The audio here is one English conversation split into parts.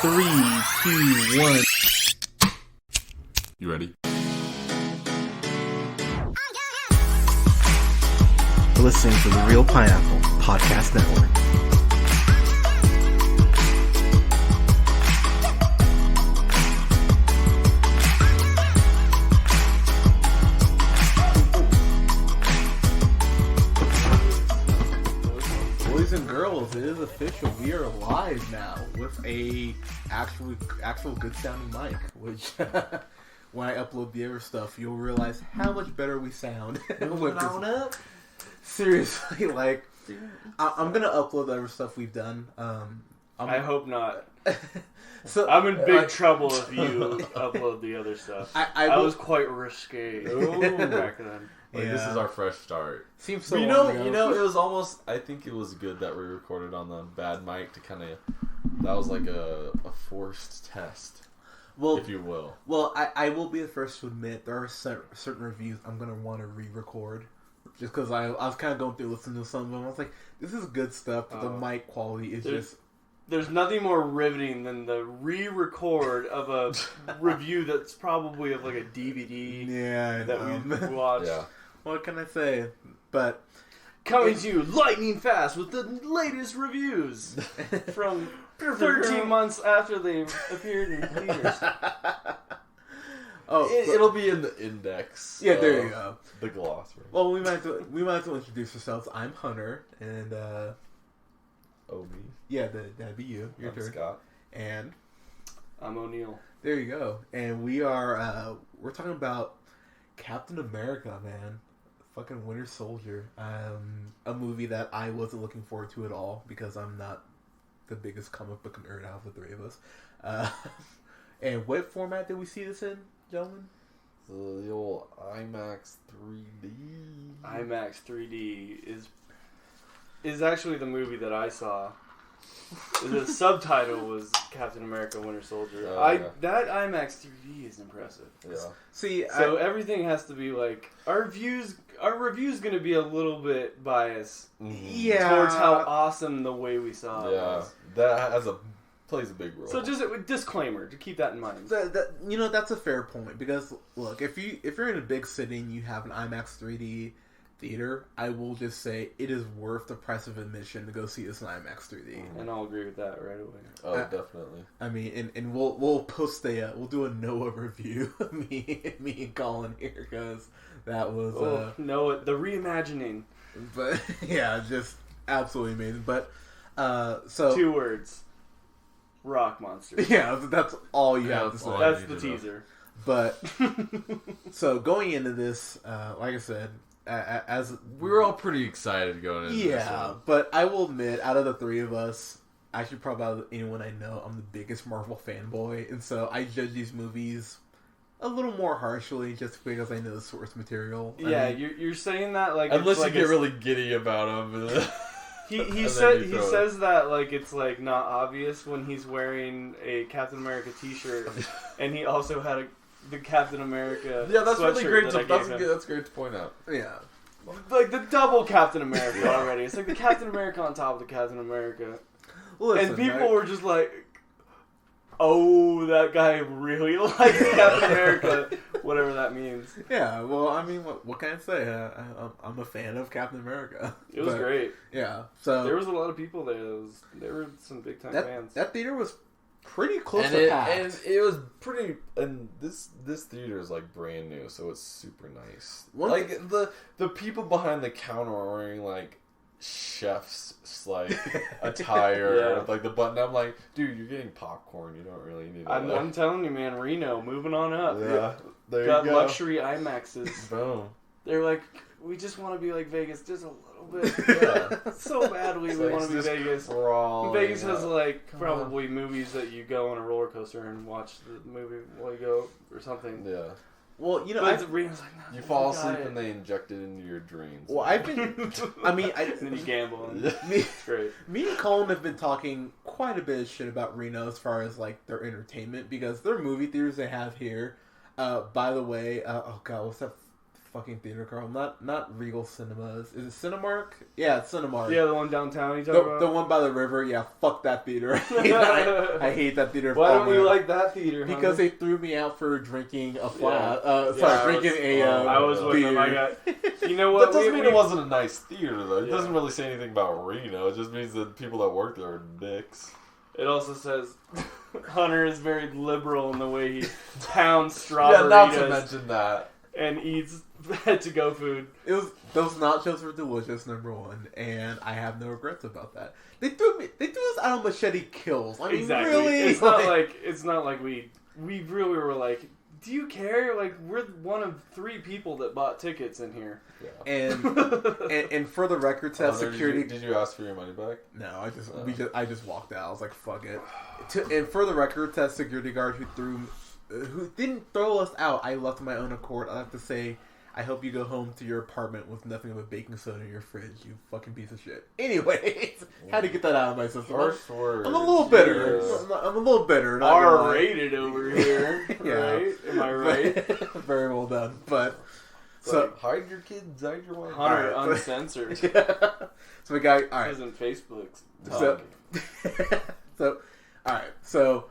3, 2, 1. You ready? You're listening to the Real Pineapple Podcast Network. Boys and girls, it is official. We are live now with a actual good sounding mic, which when I upload the other stuff, you'll realize how much better we sound. With this. Up. Seriously, like I'm gonna upload the other stuff we've done. I hope not. So I'm in big trouble if you upload the other stuff. I was quite risque back then. Like, this is our fresh start. Seems so. You long know, ago. it was almost. I think it was good that we recorded on the bad mic to kind of. That was like a forced test, well, if you will. Well, I will be the first to admit there are certain reviews I'm gonna want to re-record, just because I was kind of going through listening to some of them. I was like, this is good stuff, but the mic quality is just. There's nothing more riveting than the re-record of a review that's probably of like a DVD that we watched. Yeah. What can I say? But coming to you lightning fast with the latest reviews from 13 months after they appeared in theaters. It'll be in the index. Yeah, there you go. The glossary. Well, we might as well introduce ourselves. I'm Hunter, and me. yeah, that'd be you. Your I'm turn. Scott. And I'm O'Neill. there you go. And we're talking about Captain America, man. Fucking Winter Soldier. A movie that I wasn't looking forward to at all because I'm not the biggest comic book nerd out of the three of us. And what format did we see this in, gentlemen? The old Imax 3D. IMAX 3D is actually the movie that I saw. The subtitle was Captain America Winter Soldier. Yeah. That IMAX 3D is impressive. Yeah. See, So everything has to be like our review's going to be a little bit biased yeah, towards how awesome the way we saw it Yeah. was. That plays a big role. So just a disclaimer to keep that in mind. that's a fair point because look, if you're in a big city and you have an IMAX 3D theater, I will just say it is worth the price of admission to go see this in IMAX 3D. And I'll agree with that right away. Oh, definitely. I mean, and we'll post we'll do a Noah review. me and Colin here because that was Noah, the reimagining. but yeah, just absolutely amazing. But so 2 words. Rock monster. yeah, that's all you have to that's say. all That's need the to know. teaser. But so going into this, like I said, as We were all pretty excited going into this yeah, one. but I will admit, out of the three of us, actually probably out of anyone I know, I'm the biggest Marvel fanboy, and so I judge these movies a little more harshly just because I know the source material. Yeah, I mean, you're saying that like Unless it's like you get really giddy about them. he then said you he throw says that like it's like not obvious when he's wearing a Captain America T-shirt, and he also had the Captain America. Yeah, that's really sweatshirt great. that I gave him. That's great to point out. yeah. Like the double Captain America already. It's like the Captain America on top of the Captain America, Listen, and people right? were just like, "Oh, that guy really likes Captain America," whatever that means. Yeah, well, I mean, what can I say? I'm a fan of Captain America. It was great. Yeah, so There was a lot of people there. There were some big time fans. that theater was pretty close And to it, packed. and it was pretty. And this theater is like brand new, so it's super nice. Like the people behind the counter are wearing like chef's like attire, Yeah. with, like the button. I'm like, dude, you're getting popcorn. You don't really need. I'm telling you, man, Reno, moving on up. Yeah, there Got you go. luxury IMAXs. Boom. They're like, we just want to be like Vegas just a little bit. Yeah. So badly It's we like want to be just Vegas. crawling Vegas has up. like Come probably movies that you go on a roller coaster and watch the movie while you go or something. Yeah. well, you know, But Reno's like, no, You fall got asleep it. and they inject it into your dreams. well, I've been. I mean, And then you gamble. And me, it's great. me and Colin have been talking quite a bit of shit about Reno as far as like their entertainment because their movie theaters they have here. By the way, oh god, what's that fucking theater, Carl. Not Regal Cinemas. Is it Cinemark? Yeah, it's Cinemark. Yeah, the one downtown. You talking about the one by the river? Yeah, fuck that theater. I hate that theater. Why don't you like that theater? Because they threw me out for drinking a flat. I was with them. I got. You know what? That doesn't mean it wasn't a nice theater though. It doesn't really say anything about Reno. It just means that people that work there are dicks. It also says Hunter is very liberal in the way he pounds strawberries. Yeah, not to mention that. And eats to-go food. Those nachos were delicious, number one, and I have no regrets about that. They threw us out on machete kills. I mean, exactly. really? It's not like we really were like, do you care? Like, we're one of 3 people that bought tickets in here. Yeah. And for the record, test security. Did you ask for your money back? No, I just walked out. I was like, fuck it. And for the record, test security guard who didn't throw us out. I left on my own accord. I have to say, I hope you go home to your apartment with nothing but baking soda in your fridge, you fucking piece of shit. Anyways, had to get that out of my system. I'm a little bitter. I'm a little bitter. R-rated over here. Yeah. Right? Am I right? Very well done. But so hide your kids, hide your wife. Hunter uncensored. Yeah. So we got all right. Isn't Facebook's So all right. So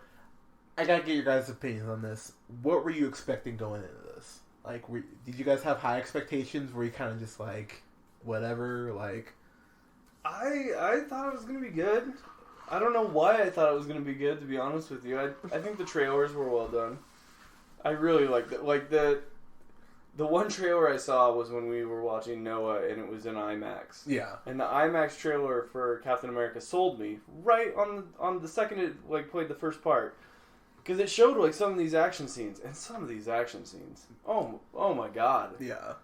I gotta get your guys' opinions on this. What were you expecting going into this? Like, did you guys have high expectations? Were you kind of just like, whatever? Like, I thought it was gonna be good. I don't know why I thought it was gonna be good. To be honest with you, I think the trailers were well done. I really liked it. Like the one trailer I saw was when we were watching Noah, and it was in Imax. Yeah. And the Imax trailer for Captain America sold me right on the second it played the first part. Because it showed some of these action scenes, and some of these action scenes, oh my god, yeah,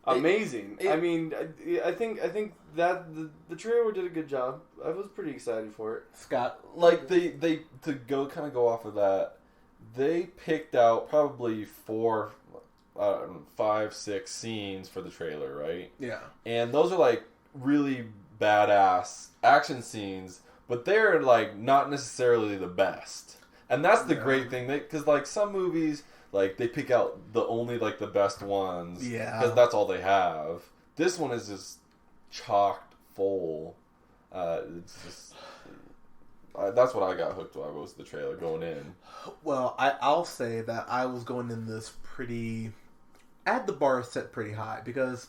amazing. I mean, I think that the trailer did a good job. I was pretty excited for it. Scott, they to go off of that, they picked out probably 4, 5, 6 scenes for the trailer, right? Yeah, and those are really badass action scenes, but they're not necessarily the best. And that's the great thing, because some movies, they pick out only the best ones, because that's all they have. This one is just chocked full. It's just that's what I got hooked on. Was the trailer going in? Well, I'll say that I was going in this I had the bar set pretty high because,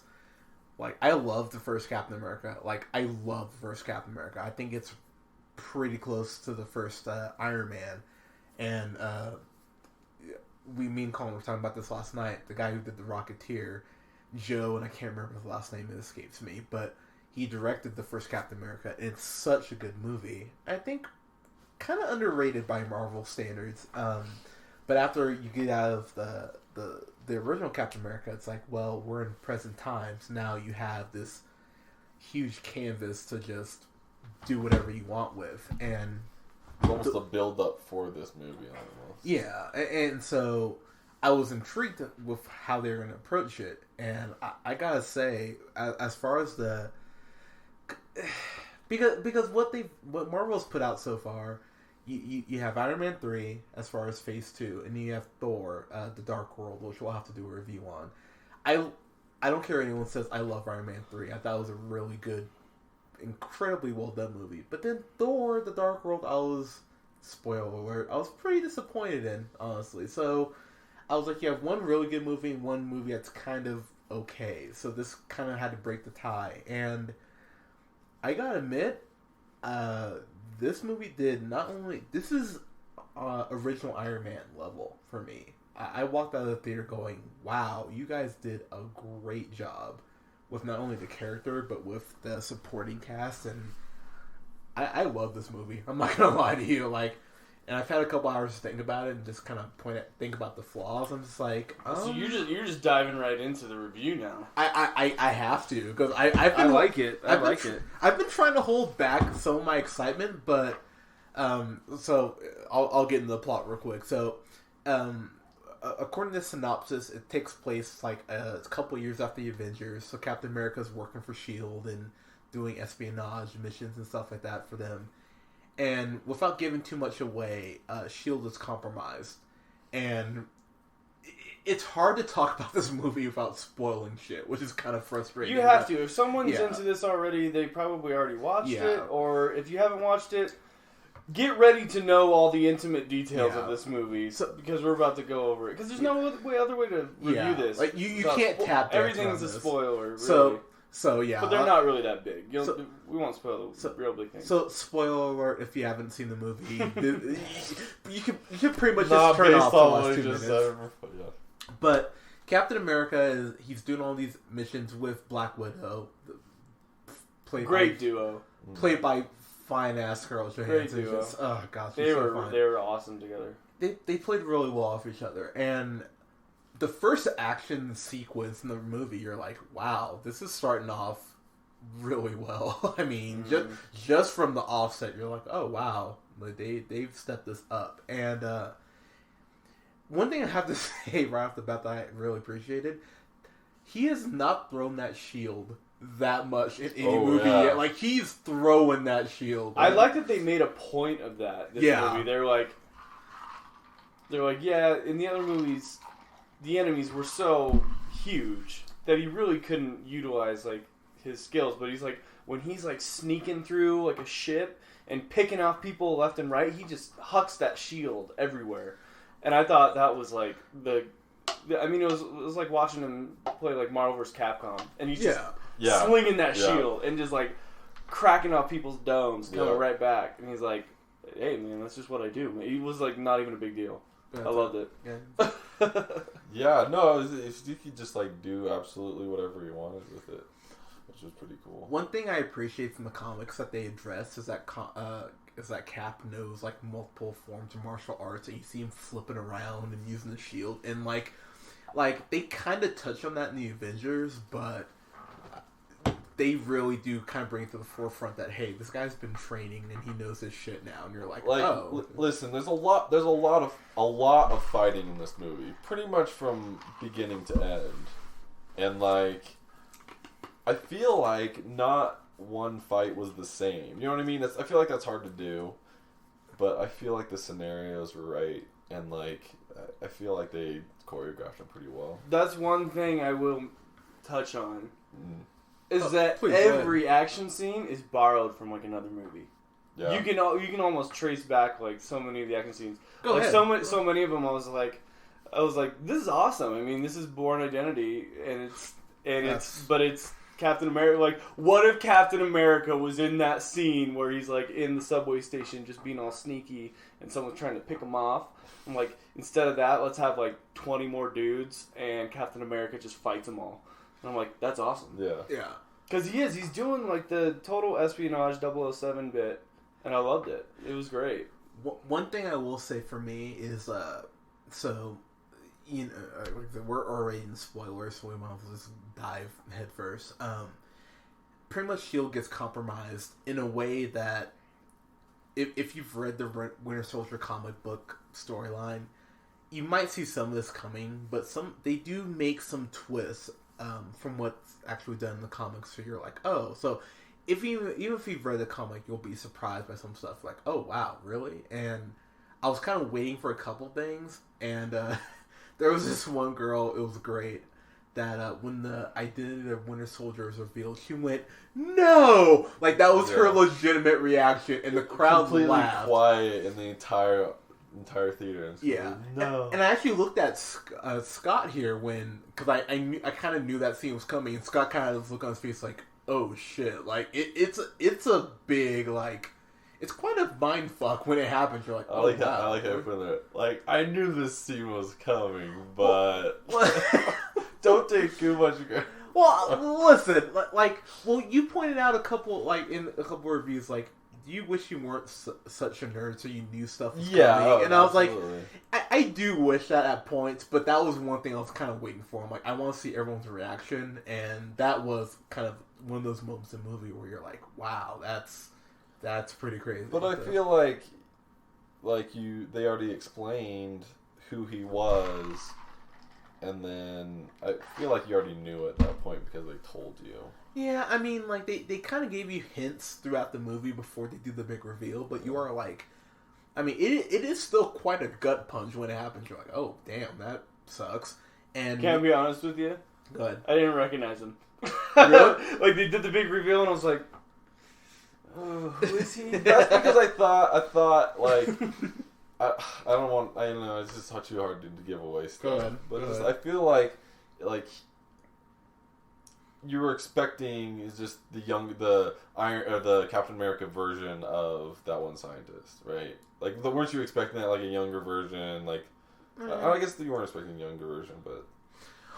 I love the first Captain America. I love the first Captain America. I think it's pretty close to the first Iron Man. And me and Colin were talking about this last night. The guy who did The Rocketeer, Joe, and I can't remember his last name, it escapes me, but he directed the first Captain America. It's such a good movie. I think kind of underrated by Marvel standards. But after you get out of the original Captain America, it's well, we're in present times. Now you have this huge canvas to just do whatever you want with. And it's almost a build-up for this movie, almost. Yeah, and so I was intrigued with how they were going to approach it. And I gotta say, as far as because what Marvel's put out so far, you have Iron Man 3 as far as Phase 2, and then you have Thor, The Dark World, which we'll have to do a review on. I don't care if anyone says I love Iron Man 3. I thought it was a really good, incredibly well done movie. But then Thor, The Dark World, spoiler alert, I was pretty disappointed in, honestly. So I was you have one really good movie and one movie that's kind of okay. So this kind of had to break the tie. And I gotta admit, this movie did not only... This is original Iron Man level for me. I walked out of the theater going, wow, you guys did a great job with not only the character, but with the supporting cast, and I love this movie. I'm not gonna lie to you, and I've had a couple hours to think about it and just kind of think about the flaws. I'm just so you're just diving right into the review now. I have to, because I like it. I've been trying to hold back some of my excitement, but so I'll get into the plot real quick. So according to the synopsis, it takes place a couple years after the Avengers. So Captain America's working for S.H.I.E.L.D. and doing espionage missions and stuff like that for them. And without giving too much away, S.H.I.E.L.D. is compromised. And it's hard to talk about this movie without spoiling shit, which is kind of frustrating. You have to. If someone's into this already, they probably already watched it. Or if you haven't watched it, get ready to know all the intimate details of this movie, because we're about to go over it. Because there's no other way to review this. Like you can't tap dance. Everything's a spoiler, really. So yeah, but they're not really that big. We won't spoil the real big things. So spoiler alert: if you haven't seen the movie, you can pretty much just turn off the last 2 minutes. But Captain America he's doing all these missions with Black Widow, great duo, played by fine ass Scarlett Johansson. Just, oh gosh, they were awesome together. They played really well off each other, and the first action sequence in the movie, you're like, wow, this is starting off really well. I mean, just from the offset, you're like, oh wow, they've stepped this up. And one thing I have to say right off the bat that I really appreciated, he has not thrown that shield that much in any movie yet. Like, he's throwing that shield. I like that they made a point of that. This movie. They're like, yeah, in the other movies, the enemies were so huge that he really couldn't utilize like his skills. But he's like, when he's like sneaking through like a ship and picking off people left and right, he just hucks that shield everywhere. And I thought that was like I mean, it was like watching him play like Marvel vs. Capcom, and he's just slinging that shield and just like cracking off people's domes, coming right back. And he's like, "Hey man, that's just what I do." He was like not even a big deal. I loved it. Yeah, no, he could just like do absolutely whatever he wanted with it, which was pretty cool. One thing I appreciate from the comics that they address is that Cap knows like multiple forms of martial arts, and you see him flipping around and using the shield, and like they kind of touch on that in the Avengers, but they really do kind of bring it to the forefront that, hey, this guy's been training and he knows his shit now, and you're like oh. Listen, there's a lot of fighting in this movie, pretty much from beginning to end, and like I feel like not one fight was the same. You know what I mean? I feel like that's hard to do, but I feel like the scenarios were right, and like I feel like they choreographed them pretty well. That's one thing I will touch on. Is that every action scene is borrowed from like another movie. Yeah. You can almost trace back like so many of the action scenes. Go ahead. So many of them I was like, this is awesome. I mean, this is Bourne Identity, and it's Captain America. Like, what if Captain America was in that scene where he's like in the subway station just being all sneaky and someone's trying to pick him off? I'm like, instead of that, let's have like 20 more dudes and Captain America just fights them all. And I'm like, that's awesome. Yeah. Because he's doing like the total espionage 007 bit, and I loved it. It was great. One thing I will say for me is, so, you know, we're already in spoilers, so we might as well just dive head first. Pretty much S.H.I.E.L.D. gets compromised in a way that, if you've read the Winter Soldier comic book storyline, you might see some of this coming, but they do make some twists from what's actually done in the comics, so you're like, oh, so even if you've read the comic, you'll be surprised by some stuff, like, oh wow, really? And I was kind of waiting for a couple things, and there was this one girl, it was great, that when the identity of Winter Soldier was revealed, she went, no! Like, that was her legitimate reaction, and the crowd completely laughed. Quiet in the entire theater. Yeah. No. And I actually looked at Scott here because I kind of knew that scene was coming, and Scott kind of looked on his face like, oh shit, like it's a big, like, it's quite a mind fuck when it happens. You're like, oh, I like how you put it. Like, I knew this scene was coming, but don't take too much credit. Well, listen, you pointed out in a couple reviews, like, do you wish you weren't such a nerd so you knew stuff was coming? And I was like, I do wish that at points, but that was one thing I was kind of waiting for. I'm like, I want to see everyone's reaction, and that was kind of one of those moments in the movie where you're like, wow, that's pretty crazy. But I feel like they already explained who he was, and then I feel like you already knew at that point because they told you. Yeah, I mean, like, they kind of gave you hints throughout the movie before they do the big reveal, but you are like, I mean, it is still quite a gut punch when it happens. You're like, oh, damn, sucks. And can I be honest with you? Go ahead. I didn't recognize him. Really? Like they did the big reveal, and I was like, "Oh, who is he?" That's because I thought like I don't want. I don't know. It's just too hard to give away stuff. Go ahead. But Go ahead. I feel like you were expecting is just the Captain America version of that one scientist, right? Like, weren't you expecting that, like, a younger version? Like, I guess you weren't expecting a younger version, but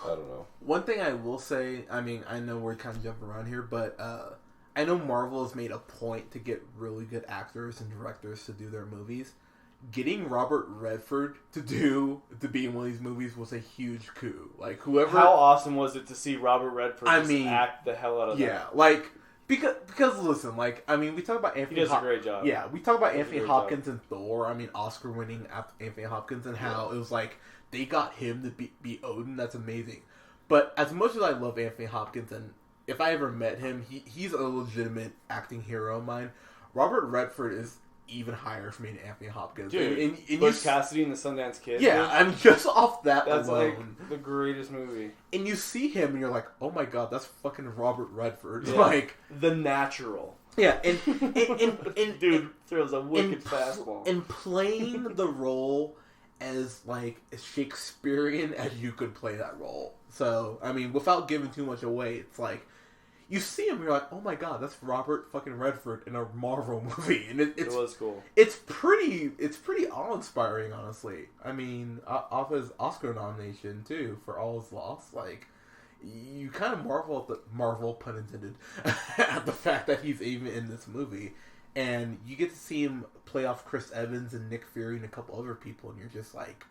I don't know. One thing I will say, I mean, I know we're kind of jumping around here, but I know Marvel has made a point to get really good actors and directors to do their movies. Getting Robert Redford to be in one of these movies was a huge coup. Like, whoever... How awesome was it to see Robert Redford act the hell out of that? Yeah, like, because listen, like, I mean, we talk about Anthony... He does a great job. Yeah, we talk about Anthony Hopkins and Thor. I mean, Oscar-winning Anthony Hopkins, and how it was like, they got him to be Odin. That's amazing. But as much as I love Anthony Hopkins, and if I ever met him, he's a legitimate acting hero of mine. Robert Redford is even higher for me than Anthony Hopkins. Dude, and Butch Cassidy and the Sundance Kid. Yeah, dude. I mean, just off that's alone. Like the greatest movie. And you see him and you're like, oh my god, that's fucking Robert Redford. Yeah. Like, The Natural. Yeah, and dude throws a wicked fastball. And playing the role as, like, as Shakespearean as you could play that role. So, I mean, without giving too much away, it's like, you see him, you're like, oh my god, that's Robert fucking Redford in a Marvel movie, and it was cool. It's pretty awe-inspiring, honestly. I mean, off his Oscar nomination too for All Is Lost, like, you kind of marvel, pun intended, at the fact that he's even in this movie, and you get to see him play off Chris Evans and Nick Fury and a couple other people, and you're just like,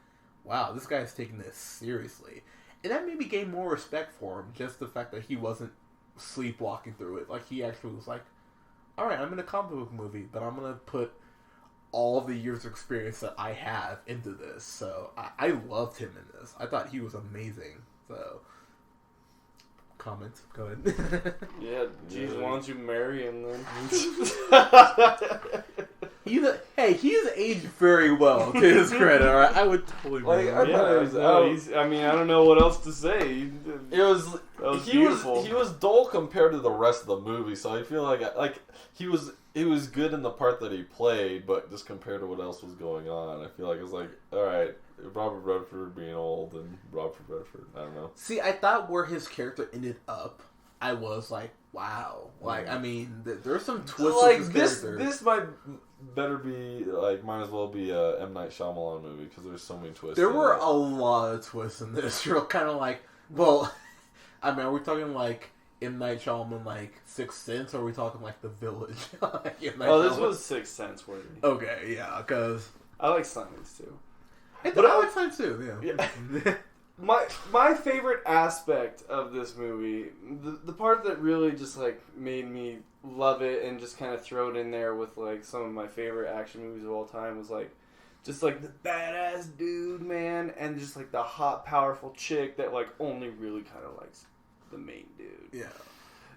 wow, this guy's taking this seriously, and that made me gain more respect for him. Just the fact that he wasn't sleepwalking through it. Like, he actually was like, alright, I'm in a comic book movie, but I'm gonna put all the years of experience that I have into this. So I loved him in this. I thought he was amazing. So, comments, go ahead. Yeah, geez, why don't you marry him then? He's aged very well, to his credit. Alright, I would totally marry him. I mean, I don't know what else to say. He was beautiful. He was dull compared to the rest of the movie, so I feel like he was good in the part that he played, but just compared to what else was going on, I feel like it was like, all right, Robert Redford being old and Robert Redford, I don't know. See, I thought where his character ended up, I was like, wow. Like, I mean, there's some twists like with his character. This might as well be a M. Night Shyamalan movie, because there's so many twists. There were a lot of twists in this. You're kind of like, well, I mean, are we talking like M. Night Shyamalan, like Sixth Sense, or are we talking like The Village? Like, this was Sixth Sense worthy. Okay, yeah, because I like Silence too. I like Silence too. Yeah. My favorite aspect of this movie, the part that really just like made me love it and just kind of throw it in there with like some of my favorite action movies of all time, was like just like the badass dude, man, and just like the hot, powerful chick that like only really kind of likes the main dude. Yeah.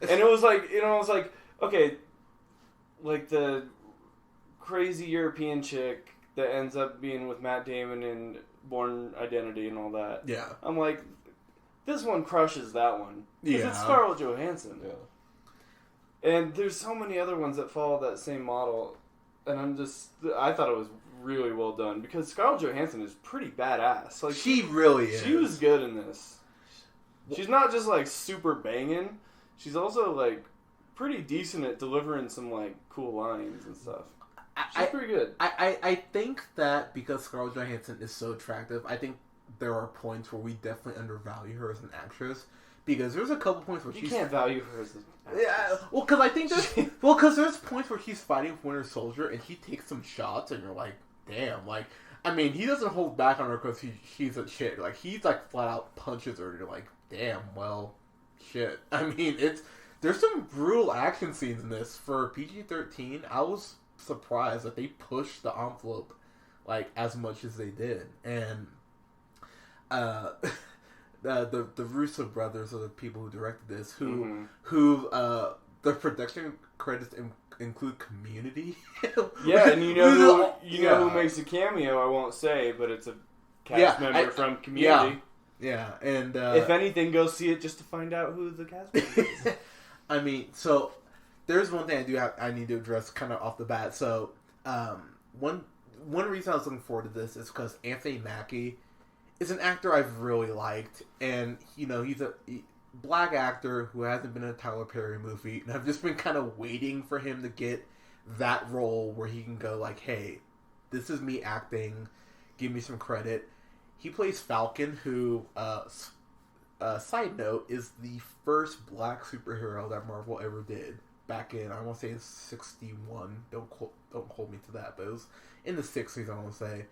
And it was like, okay, like the crazy European chick that ends up being with Matt Damon in Bourne Identity and all that. Yeah. I'm like, this one crushes that one. Because it's Scarlett Johansson. Yeah. And there's so many other ones that follow that same model. And I thought it was really well done. Because Scarlett Johansson is pretty badass. Like, she really is. She was good in this. She's not just like super banging. She's also like pretty decent at delivering some like cool lines and stuff. She's pretty good. I think that because Scarlett Johansson is so attractive, I think there are points where we definitely undervalue her as an actress. Because there's a couple points where you can't value her as an actress. Yeah, well, because I think there's points where she's fighting Winter Soldier and he takes some shots and you're like, damn, like, I mean, he doesn't hold back on her because she's a chick. Like, he's like flat out punches her and you're like, damn, well, shit. I mean, there's some brutal action scenes in this. For PG-13, I was surprised that they pushed the envelope like as much as they did. And the Russo brothers are the people who directed this, who the production credits include Community. Yeah, and you know who makes a cameo, I won't say, but it's a cast member from Community. Yeah, and if anything, go see it just to find out who the cast member is. I mean, so there's one thing I need to address kind of off the bat. So one reason I was looking forward to this is because Anthony Mackie is an actor I've really liked, and he's a black actor who hasn't been in a Tyler Perry movie, and I've just been kind of waiting for him to get that role where he can go like, hey, this is me acting, give me some credit. He plays Falcon, who, side note, is the first black superhero that Marvel ever did back in, I want to say it's 61, don't hold me to that, but it was in the 60s, I want to say.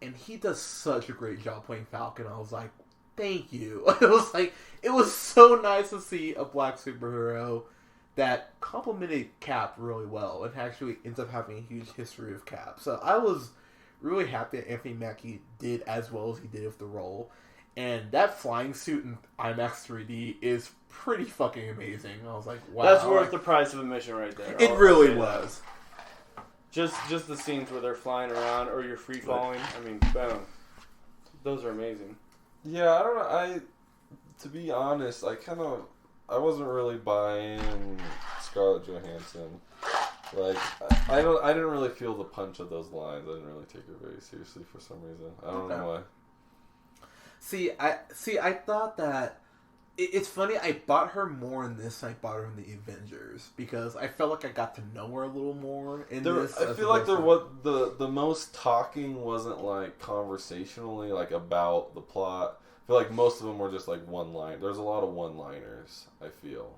And he does such a great job playing Falcon. I was like, thank you. It was so nice to see a black superhero that complimented Cap really well and actually ends up having a huge history of Cap. So I was really happy that Anthony Mackie did as well as he did with the role. And that flying suit in Imax 3D is pretty fucking amazing. I was like, wow. That's worth the price of admission right there. It really was. Just the scenes where they're flying around or you're free falling. I mean, boom. Those are amazing. Yeah, I don't know. To be honest, I wasn't really buying Scarlett Johansson. Like, I didn't really feel the punch of those lines. I didn't really take her very seriously for some reason. I don't know why. I thought that it's funny. I bought her more in this than I bought her in the Avengers because I felt like I got to know her a little more in this. I feel like the most talking wasn't like conversationally like about the plot. I feel like most of them were just like one line. There's a lot of one-liners. I feel.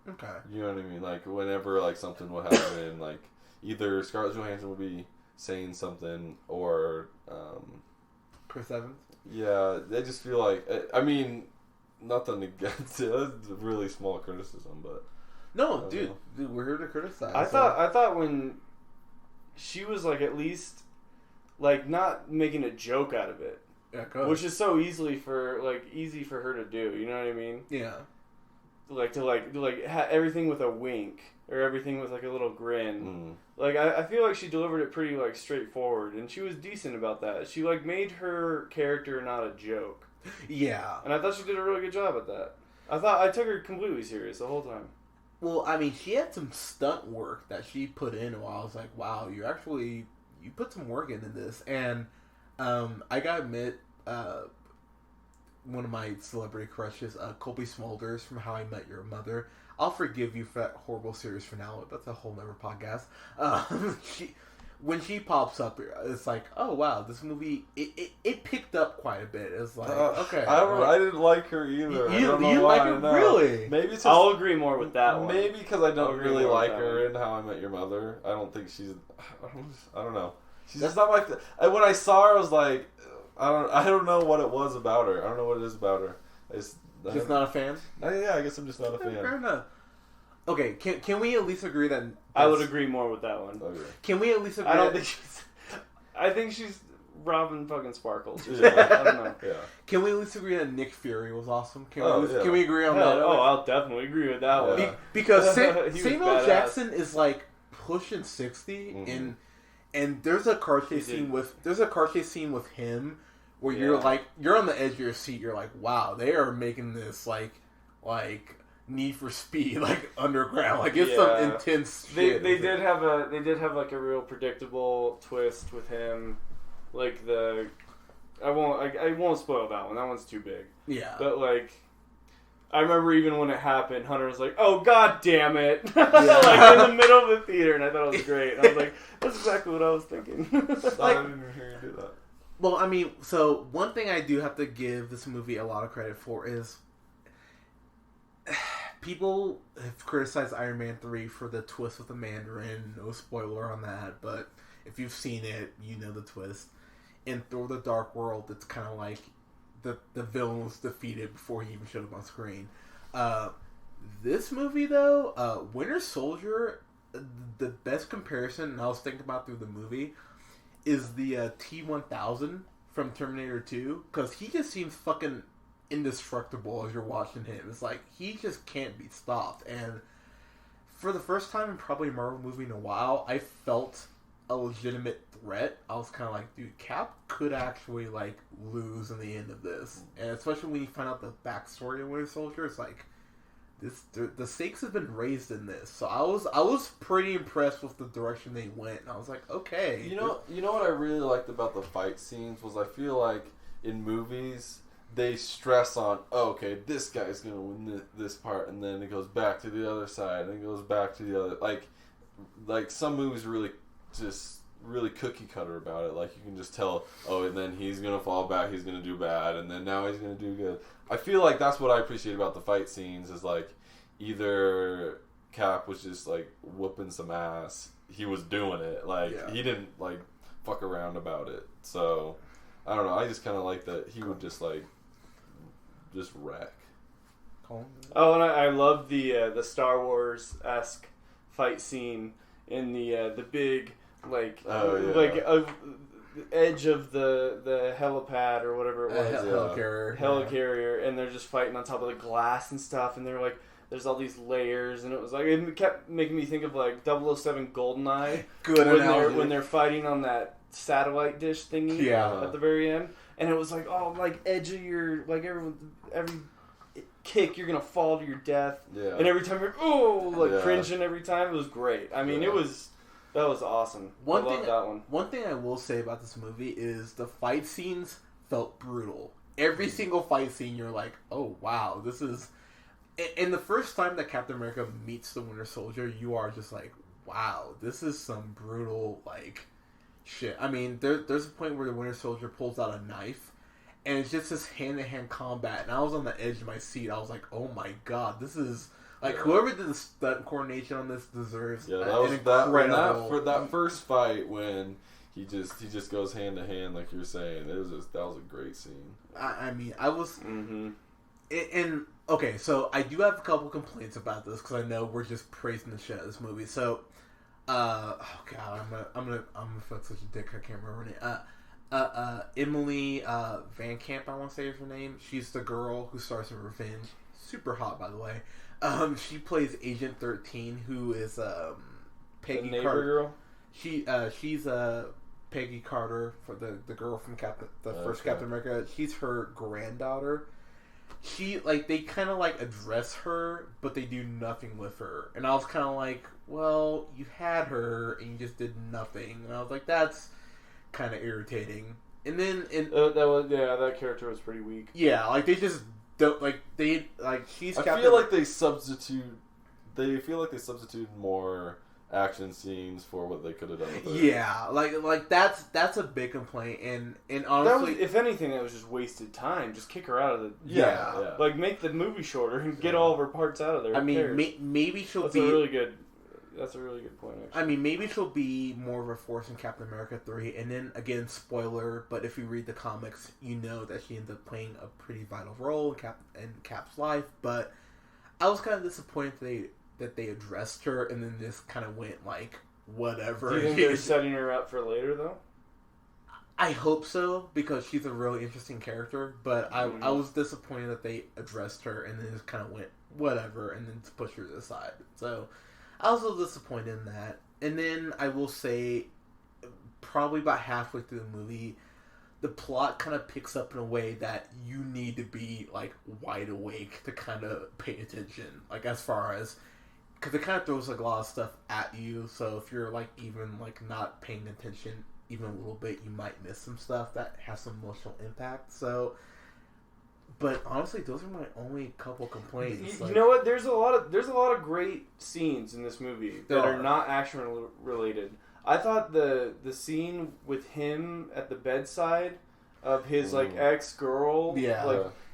Okay. You know what I mean? Like whenever like something would happen, like either Scarlett Johansson would be saying something or Chris Evans. Yeah, I just feel like I mean, nothing against it. That's a really small criticism, but no, dude, we're here to criticize. I thought when she was like at least like not making a joke out of it, which is so easy for her to do. You know what I mean? Yeah. Everything with a wink or everything with like a little grin. Like I feel like she delivered it pretty like straightforward, and she was decent about that. She like made her character not a joke. Yeah, and I thought she did a really good job at that. I took her completely serious the whole time. Well, I mean, she had some stunt work that she put in. While I was like, wow, you put some work into this, and I gotta admit, one of my celebrity crushes, Colby Smulders from How I Met Your Mother. I'll forgive you for that horrible series finale. That's a whole nother podcast. When she pops up, it's like, oh wow, this movie it picked up quite a bit. It's like, okay, I didn't like her either. I don't know why. Like her really? Maybe I'll agree more with that one. Maybe because I don't really like her in How I Met Your Mother. I don't think she's. I don't know. She's just not like. When I saw her, I was like, I don't know what it was about her. I don't know what it is about her. Just not a fan? Yeah, I guess I'm just not a fan. Fair enough. Okay, can we at least agree that... I would agree more with that one. Okay. Can we at least agree I think she's Robin fucking Sparkles. Yeah. I don't know. Yeah. Can we at least agree that Nick Fury was awesome? Can we agree on that? Oh, I'll definitely agree with that one. Because Samuel Jackson is like pushing 60 and there's a car chase scene with him where you're on the edge of your seat. You're like, wow, they are making this like Need for Speed, like underground, like it's some intense shit. They did have like a real predictable twist with him, like I won't spoil that one. That one's too big. Yeah, but like I remember even when it happened, Hunter was like, "Oh god damn it!" like in the middle of the theater, and I thought it was great. And I was like, "That's exactly what I was thinking." I didn't hear you do that. Well, I mean, so one thing I do have to give this movie a lot of credit for is. People have criticized Iron Man 3 for the twist with the Mandarin. No spoiler on that, but if you've seen it, you know the twist. In Thor: The Dark World, it's kind of like the villain was defeated before he even showed up on screen. This movie, though, Winter Soldier, the best comparison, and I was thinking about through the movie, is the T-1000 from Terminator 2, because he just seems fucking indestructible as you're watching him. It's like he just can't be stopped, and for the first time in probably a Marvel movie in a while, I felt a legitimate threat, I was kind of like, dude, Cap could actually like lose in the end of this, and especially when you find out the backstory of Winter Soldier, it's like the stakes have been raised in this. So I was pretty impressed with the direction they went, and I was like, okay. You know what I really liked about the fight scenes was I feel like in movies they stress on, oh, okay, this guy's gonna win this part, and then it goes back to the other side, and it goes back to the other. Like some movies really just really cookie cutter about it. Like you can just tell, oh, and then he's gonna fall back, he's gonna do bad, and then now he's gonna do good. I feel like that's what I appreciate about the fight scenes is like either Cap was just like whooping some ass, he was doing it, like he didn't like fuck around about it. So I don't know. I just kind of like that he would just like just wreck. Oh, and I love the Star Wars-esque fight scene in the big like edge of the helipad or whatever it was, helicarrier, and they're just fighting on top of the glass and stuff, and they're like, there's all these layers, and it was like it kept making me think of like 007 GoldenEye when they're fighting on that satellite dish thingy at the very end, and it was like like edge of your like every kick you're gonna fall to your death, and every time you're cringing every time. It was great. I mean, that was awesome. I love that one. One thing I will say about this movie is the fight scenes felt brutal. Every single fight scene, you're like, oh wow, this is. And the first time that Captain America meets the Winter Soldier, you are just like, wow, this is some brutal like shit. I mean, there's a point where the Winter Soldier pulls out a knife, and it's just this hand-to-hand combat, and I was on the edge of my seat. I was like, oh my god, this is. Like, whoever did the stunt coordination on this deserves that was incredible... for that first fight when he just goes hand to hand, like you're saying. That was a great scene. I mean, I was... Mm-hmm. And, okay, so I do have a couple complaints about this, because I know we're just praising the shit out of this movie. So, oh god, I'm gonna fuck such a dick, I can't remember her name. Emily Van Camp, I want to say is her name. She's the girl who stars in Revenge. Super hot, by the way. She plays Agent 13, who is Peggy Carter. Girl? She's Peggy Carter, for the girl from first Captain America. She's her granddaughter. They kind of like address her, but they do nothing with her. And I was kind of like, well, you had her and you just did nothing. And I was like, that's kind of irritating. And then that character was pretty weak. Yeah, like they just. She's. I feel like they substitute more action scenes for what they could have done with it. Yeah, like that's a big complaint, and honestly, if anything, that was just wasted time. Just kick her out of the like make the movie shorter and get all of her parts out of there. I mean, maybe she'll That's a really good point, actually. I mean, maybe she'll be more of a force in Captain America 3, and then, again, spoiler, but if you read the comics, you know that she ends up playing a pretty vital role in Cap's life, but I was kind of disappointed that they addressed her, and then just kind of went, like, whatever. Do you think they're setting her up for later, though? I hope so, because she's a really interesting character, but I was disappointed that they addressed her, and then just kind of went, whatever, and then just pushed her to the side, so... I was a little disappointed in that. And then I will say, probably about halfway through the movie, the plot kind of picks up in a way that you need to be, like, wide awake to kind of pay attention. Like, as far as... Because it kind of throws, like, a lot of stuff at you. So if you're, like, even, like, not paying attention even a little bit, you might miss some stuff that has some emotional impact. So... But honestly, those are my only couple complaints. You know what? There's a lot of great scenes in this movie that are not action related. I thought the scene with him at the bedside of his like ex-girl,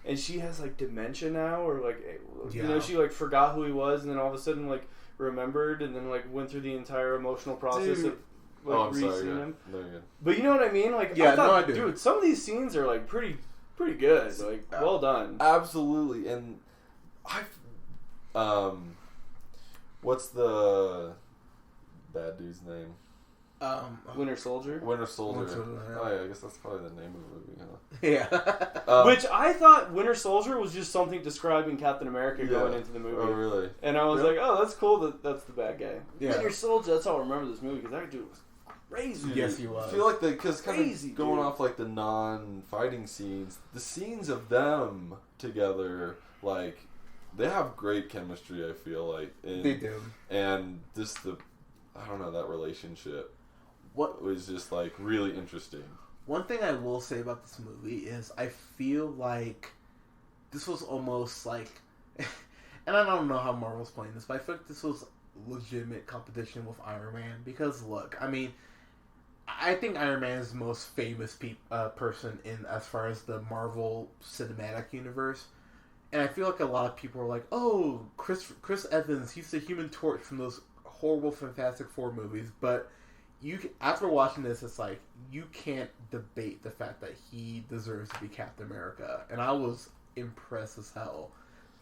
and she has like dementia now, or like you know, she like forgot who he was, and then all of a sudden like remembered, and then like went through the entire emotional process of like re-seeing him. But you know what I mean? Like I do. Dude, some of these scenes are like pretty good, like well done. Absolutely. And what's the bad dude's name? Winter Soldier. Oh yeah, I guess that's probably the name of the movie, huh? Yeah. Which I thought Winter Soldier was just something describing Captain America going into the movie. Oh really? And I was like, oh, that's cool. That's the bad guy. Yeah. Winter Soldier. That's how I remember this movie, because that dude was crazy. Yes, he was. I feel like because kind of going off like the non-fighting scenes, the scenes of them together, like they have great chemistry. I feel like they do, and just I don't know, that relationship. What was just like really interesting. One thing I will say about this movie is I feel like this was almost like, and I don't know how Marvel's playing this, but I feel like this was legitimate competition with Iron Man because look, I mean, I think Iron Man is the most famous person in as far as the Marvel Cinematic Universe, and I feel like a lot of people are like, oh, Chris Evans, he's the Human Torch from those horrible Fantastic Four movies, but after watching this, it's like you can't debate the fact that he deserves to be Captain America, and I was impressed as hell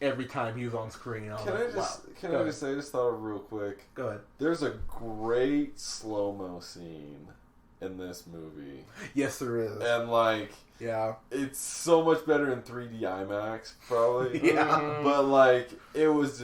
every time he was on screen. Can I just say, I just thought of real quick. Go ahead. There's a great slow-mo scene in this movie. Yes, there is. And like, yeah, it's so much better in 3D IMAX, probably. Yeah. But like, it was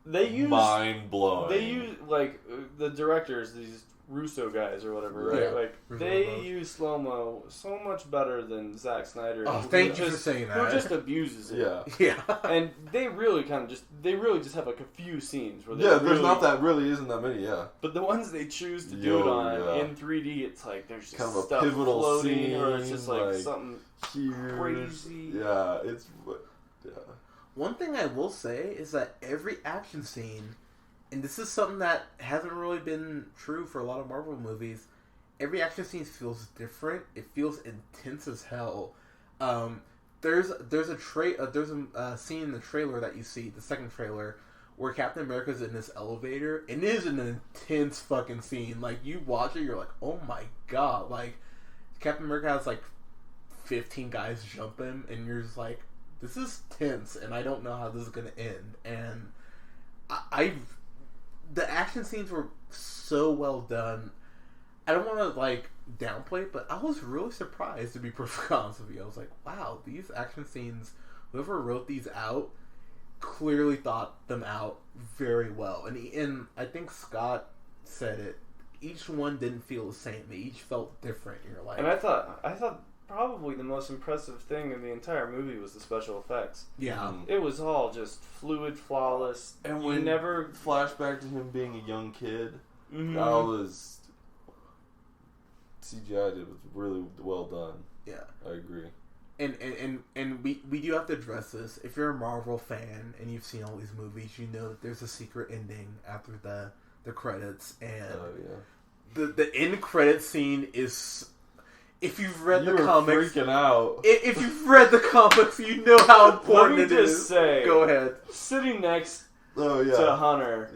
mind blowing. They use like the directors, these Russo guys or whatever, right? Yeah. Like they use slow mo so much better than Zack Snyder. Oh, thank you for saying that. Who just abuses it. Yeah. And they really just have like a few scenes where there's not that really isn't that many. Yeah. But the ones they choose to do it on in 3D, it's like there's just kind of stuff a pivotal floating, scene, or it's just like something huge, crazy. Yeah, One thing I will say is that every action scene, and this is something that hasn't really been true for a lot of Marvel movies, every action scene feels different. It feels intense as hell. There's a scene in the trailer that you see, the second trailer, where Captain America's in this elevator, and it is an intense fucking scene. Like, you watch it, you're like, oh my god. Like, Captain America has like 15 guys jumping, and you're just like, this is tense, and I don't know how this is going to end. And the action scenes were so well done. I don't want to like downplay it, but I was really surprised, to be perfectly honest with you. I was like, wow, these action scenes, whoever wrote these out clearly thought them out very well. And I think Scott said it. Each one didn't feel the same. They each felt different. You're like, and I thought probably the most impressive thing in the entire movie was the special effects. Yeah. It was all just fluid, flawless. And when never flashback to him being a young kid, mm-hmm. that was CGI did was really well done. Yeah. I agree. And we do have to address this. If you're a Marvel fan and you've seen all these movies, you know that there's a secret ending after the credits, and the end credit scene is, if you've read the comics, freaking out. If you've read the comics, you know how important it is. Let me just say, go ahead. Sitting next to Hunter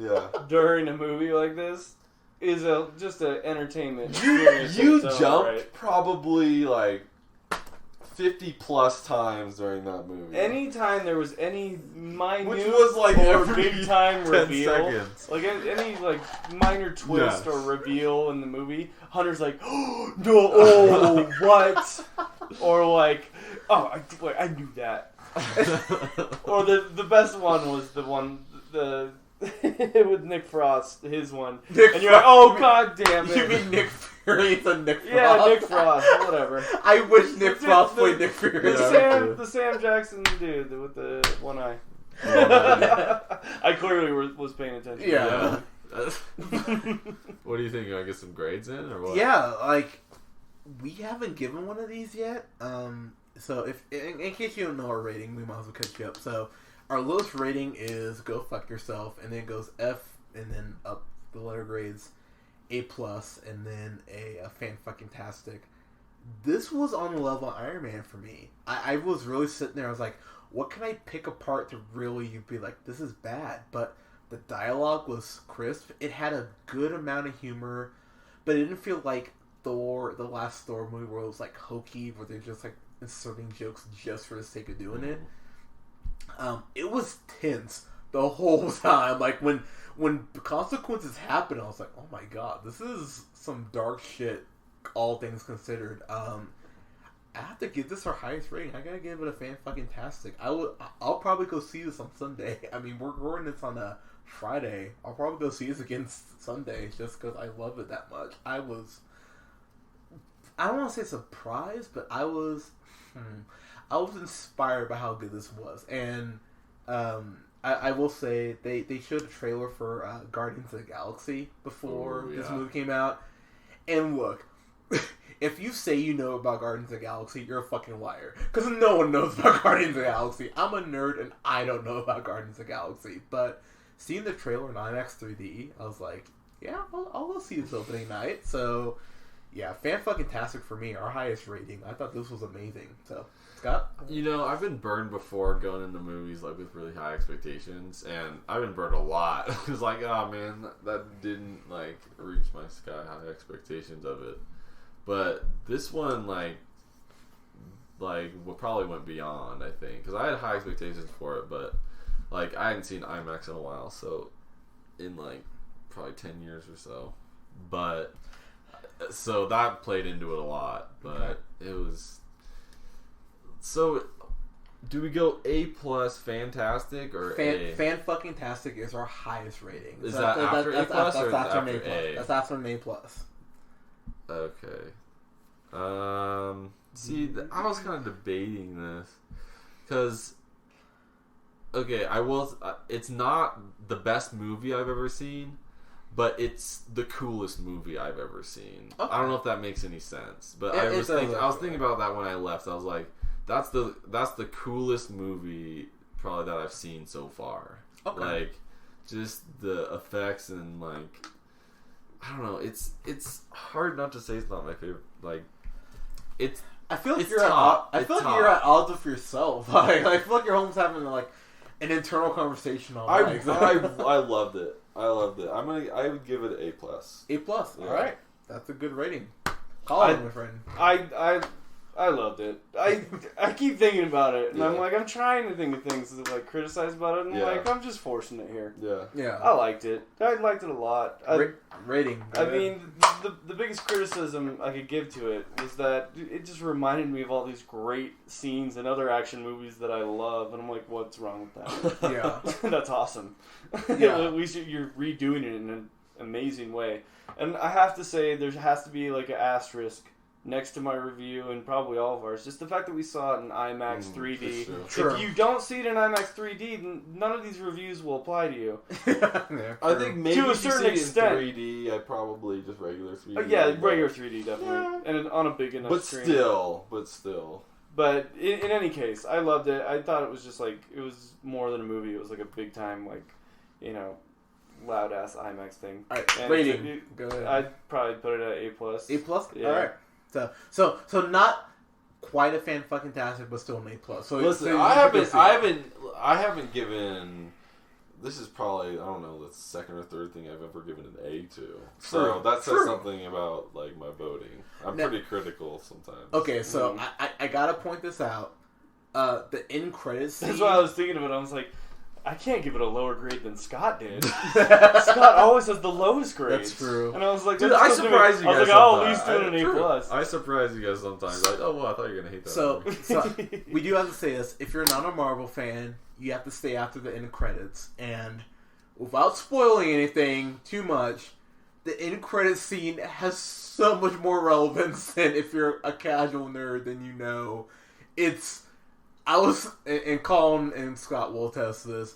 during a movie like this is just an entertainment. You jumped probably like 50 plus times during that movie. Anytime there was any minute, which was like or every big time 10 reveal, seconds. like any like minor twist or reveal in the movie, Hunter's like, oh, no, oh, what? Or like, oh, I knew that. Or the best one was the one with Nick Frost, his one, and you're like, oh god damn it! You mean Nick Fury and Nick Frost? Yeah, Nick Frost, whatever. I wish Nick Frost played Nick Fury. The Sam Jackson dude with the one eye. I clearly was paying attention. Yeah. What do you think? I get some grades in or what? Yeah, like we haven't given one of these yet. So if in case you don't know our rating, we might as well catch you up. So our lowest rating is go fuck yourself, and then it goes F, and then up the letter grades, A+, and then a fan-fucking-tastic. This was on the level of Iron Man for me. I was really sitting there, I was like, what can I pick apart to really be like, this is bad? But the dialogue was crisp. It had a good amount of humor, but it didn't feel like the last Thor movie where it was like hokey, where they're just like inserting jokes just for the sake of doing it. It was tense the whole time. Like when consequences happened, I was like, "Oh my god, this is some dark shit." All things considered, I have to give this our highest rating. I gotta give it a fan-fucking-tastic. I'll probably go see this on Sunday. I mean, we're recording this on a Friday. I'll probably go see this again Sunday just because I love it that much. I don't want to say surprised, but I was inspired by how good this was. And I will say they showed a trailer for Guardians of the Galaxy before this movie came out. And look, if you say you know about Guardians of the Galaxy, you're a fucking liar. Because no one knows about Guardians of the Galaxy. I'm a nerd and I don't know about Guardians of the Galaxy. But seeing the trailer in Imax 3D, I was like, yeah, I'll go see this opening night. So, yeah, fan-fucking-tastic for me. Our highest rating. I thought this was amazing. So, Scott? You know, I've been burned before going into movies like with really high expectations, and I've been burned a lot. It was like, oh man, that didn't like reach my sky-high expectations of it. But this one, like probably went beyond, I think, because I had high expectations for it, but like I hadn't seen IMAX in a while, so in like probably 10 years or so. But so that played into it a lot, but it was. So, do we go A plus fantastic or A? Fan-fucking-tastic is our highest rating. Is that after A plus or after A? That's after an A plus. Okay. See, I was kind of debating this because, okay, it's not the best movie I've ever seen, but it's the coolest movie I've ever seen. Okay. I don't know if that makes any sense, but I was thinking about that when I left. I was like, that's the coolest movie probably that I've seen so far. Okay. Like, just the effects and like, I don't know. It's hard not to say it's not my favorite. Like, it's. I feel like you're at odds with yourself. I feel like you're almost having like an internal conversation on. I loved it. I would give it A plus. A plus. Yeah. All right, that's a good rating. Colin, my friend. I loved it. I keep thinking about it, and I'm trying to think of things to like criticize about it, and I'm just forcing it here. Yeah. I liked it. I liked it a lot. Rating. I mean, the biggest criticism I could give to it was that it just reminded me of all these great scenes in other action movies that I love, and I'm like, what's wrong with that? Yeah. That's awesome. Yeah. At least you're redoing it in an amazing way. And I have to say, there has to be like an asterisk next to my review, and probably all of ours, just the fact that we saw it in IMAX 3D. Sure. If you don't see it in IMAX 3D, none of these reviews will apply to you. Yeah, I think maybe to a certain extent. In 3D, I'd probably just regular 3D. Yeah, regular 3D definitely, and on a big enough screen. But still. But in any case, I loved it. I thought it was just like, it was more than a movie. It was like a big time, like, loud ass IMAX thing. All right, rating. Go ahead. I'd probably put it at A plus. A plus. Yeah. All right. So not quite a fan-fucking-tastic, but still an A plus. So listen, I haven't given. This is probably, I don't know, the second or third thing I've ever given an A to. So that says something about like my voting. I'm pretty critical sometimes. Okay, so I gotta point this out. The end credits scene. That's what I was thinking of it. I was like, I can't give it a lower grade than Scott did. Scott always has the lowest grade. That's true. And I was like, dude, I surprised you guys. I was like, I'll at least do it an A plus. I surprise you guys sometimes. Like, oh well, I thought you were gonna hate that. So we do have to say this: if you're not a Marvel fan, you have to stay after the end credits. And without spoiling anything too much, the end credits scene has so much more relevance than if you're a casual nerd than you know. And Colin and Scott will attest to this,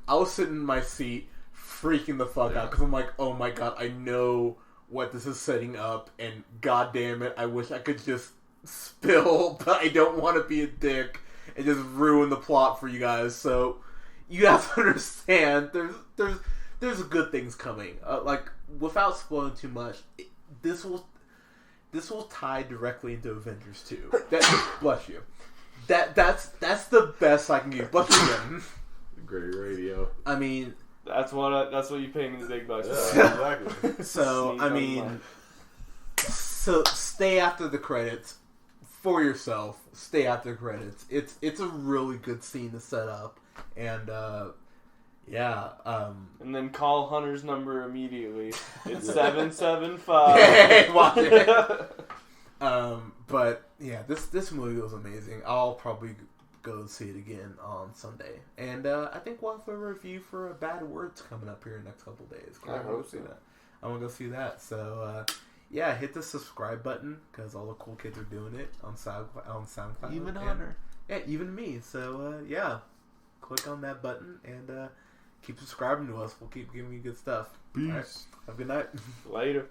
I was sitting in my seat freaking the fuck out because I'm like, oh my god, I know what this is setting up, and god damn it, I wish I could just spill, but I don't want to be a dick and just ruin the plot for you guys. So you have to understand, there's good things coming. Like, without spoiling too much, this will tie directly into Avengers 2. Bless you. That's the best I can give. Bless you again. Great radio. I mean, that's what you pay me the big bucks for. Yeah, exactly. So I mean, so stay after the credits for yourself. Stay after the credits. It's a really good scene to set up, and and then call Hunter's number immediately. It's 775. Hey, watch it. But yeah, this movie was amazing. I'll probably go see it again on Sunday. And I think we'll have a review for Bad Words coming up here in the next couple days. I hope so. I want to go see that. So, yeah, hit the subscribe button because all the cool kids are doing it on SoundCloud. Even Hunter. Yeah, even me. So, yeah, click on that button and keep subscribing to us. We'll keep giving you good stuff. Peace. Right. Have a good night. Later.